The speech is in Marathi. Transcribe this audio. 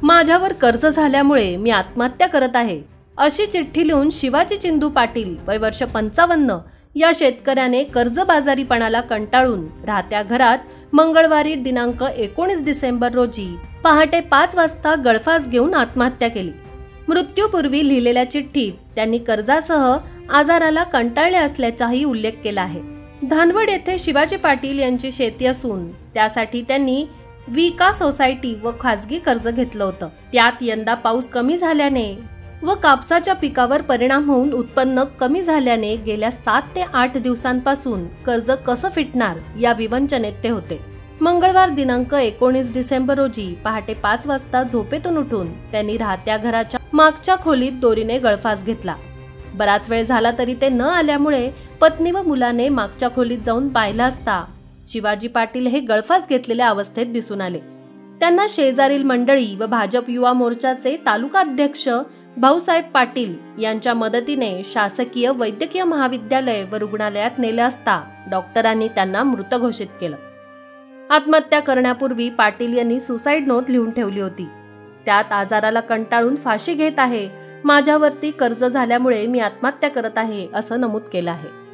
माझ्यावर कर्ज झाल्यामुळे मी आत्महत्या करत आहे, अशी चिठ्ठी लिहून शिवाजी चिंदू पाटील वय वर्ष 55 या शेतकऱ्याने कर्जबाजारीपणाला कंटाळून राहत्या घरात मंगळवारी दिनांक 19 डिसेंबर रोजी पहाटे 5 वाजता गळफास घेऊन आत्महत्या केली। मृत्यूपूर्वी लिहिलेल्या चिठ्ठीत त्यांनी कर्जासह आजाराला कंटाळले असल्याचाही उल्लेख केला आहे। धानवड येथे शिवाजी पाटील यांची शेती असून त्यासाठी त्यांनी विका सोसायटी व खासगी कर्ज घेतलं होतं। त्यात यंदा पाऊस कमी झाल्याने व कापसाच्या पिकावर परिणाम होऊन उत्पन्न कमी झाल्याने गेल्या 7 ते 8 दिवसांपासून कर्ज कसं फिटणार या विवंचनेत ते होते। मंगळवार दिनांक 19 डिसेंबर रोजी पहाटे 5 वाजता झोपेतून उठून त्यांनी राहत्या घराच्या मागच्या खोलीत दोरीने गळफास घेतला। बराच वेळ झाला तरी ते न आल्यामुळे पत्नी व मुलाने मागच्या खोलीत जाऊन पाहिलं असता शिवाजी पाटील हे गळफास घेतलेल्या अवस्थेत दिसून आले। त्यांना शेजारील मंडळी व भाजप युवा मोर्चाचे तालुका अध्यक्ष भाऊसाहेब पाटील यांच्या मदतीने शासकीय वैद्यकीय महाविद्यालय व रुग्णालयात नेले असता डॉक्टरांनी त्यांना मृत घोषित केलं। आत्महत्या करण्यापूर्वी पाटील यांनी सुसाईड नोट लिहून ठेवली होती। त्यात आजाराला कंटाळून फाशी घेत आहे, माझ्यावरती कर्ज झाल्यामुळे मी आत्महत्या करत आहे असं नमूद केलं आहे।